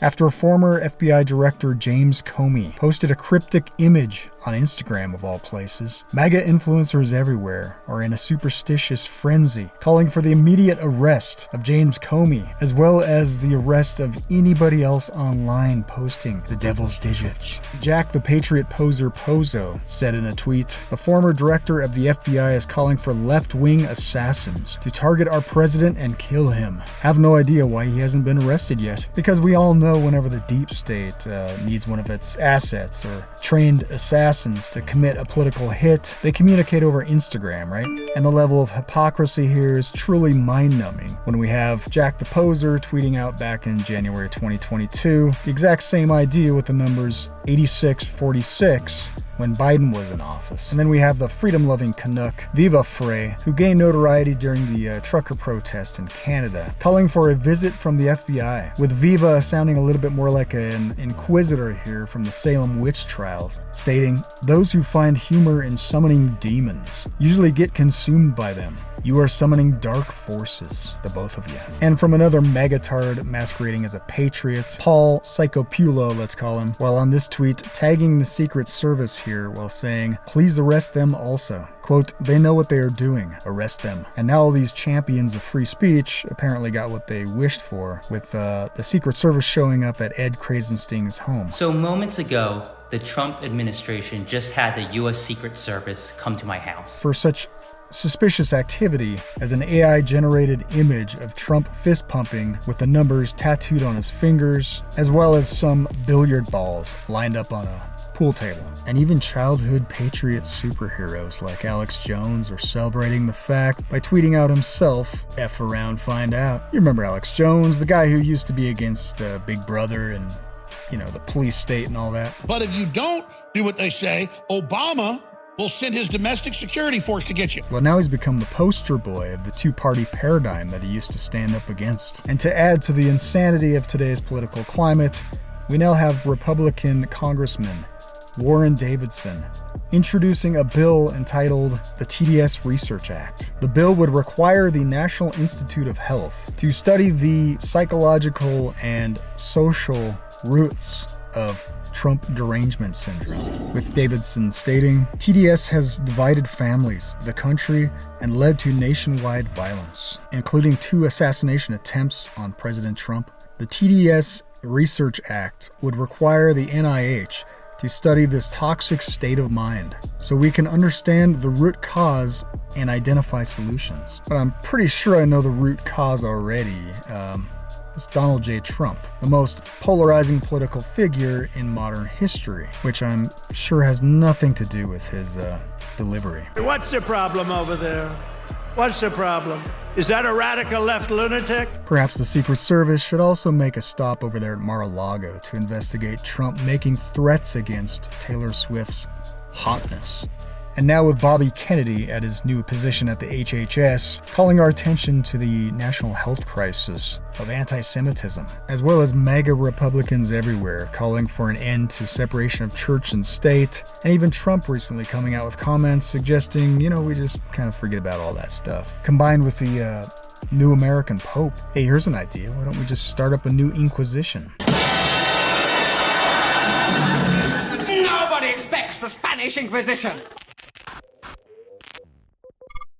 after former FBI Director James Comey posted a cryptic image on Instagram of all places. MAGA influencers everywhere are in a superstitious frenzy, calling for the immediate arrest of James Comey, as well as the arrest of anybody else online posting the devil's digits. Jack the Patriot Poser Pozo said in a tweet, "The former director of the FBI is calling for left-wing assassins to target our president and kill him. Have no idea why he hasn't been arrested yet, because we all know whenever the deep state needs one of its assets or trained assassins to commit a political hit, they communicate over Instagram, right? And the level of hypocrisy here is truly mind-numbing when we have Jack the Poser tweeting out back in January 2022 the exact same idea with the numbers 8646 when Biden was in office. And then we have the freedom-loving Canuck Viva Frey, who gained notoriety during the trucker protest in Canada, calling for a visit from the FBI, with Viva sounding a little bit more like an inquisitor here from the Salem witch trials, stating, "Those who find humor in summoning demons usually get consumed by them. You are summoning dark forces, the both of you." And from another megatard masquerading as a patriot, Paul Psychopulo, let's call him, while on this tweet tagging the Secret Service here while saying, "Please arrest them also. Quote, they know what they are doing. Arrest them." And now all these champions of free speech apparently got what they wished for, with the Secret Service showing up at Ed Krasenstein's home. So moments ago, the Trump administration just had the U.S. Secret Service come to my house. For such suspicious activity as an AI-generated image of Trump fist-pumping with the numbers tattooed on his fingers, as well as some billiard balls lined up on a pool table. And even childhood patriot superheroes like Alex Jones are celebrating the fact by tweeting out himself, "F around, find out." You remember Alex Jones, the guy who used to be against Big Brother and, the police state and all that. But if you don't do what they say, Obama will send his domestic security force to get you. Well, now he's become the poster boy of the two-party paradigm that he used to stand up against. And to add to the insanity of today's political climate, we now have Republican Congressman Warren Davidson introducing a bill entitled the TDS Research Act. The bill would require the National Institute of Health to study the psychological and social roots of Trump derangement syndrome, with Davidson stating, "TDS has divided families, the country, and led to nationwide violence, including 2 assassination attempts on President Trump. The TDS Research Act would require the NIH to study this toxic state of mind so we can understand the root cause and identify solutions." But I'm pretty sure I know the root cause already. It's Donald J. Trump, the most polarizing political figure in modern history, which I'm sure has nothing to do with his delivery. What's the problem over there? What's the problem? Is that a radical left lunatic? Perhaps the Secret Service should also make a stop over there at Mar-a-Lago to investigate Trump making threats against Taylor Swift's hotness. And now with Bobby Kennedy at his new position at the HHS, calling our attention to the national health crisis of anti-Semitism, as well as MAGA Republicans everywhere calling for an end to separation of church and state, and even Trump recently coming out with comments suggesting, we just kind of forget about all that stuff. Combined with the new American Pope, hey, here's an idea. Why don't we just start up a new Inquisition? Nobody expects the Spanish Inquisition.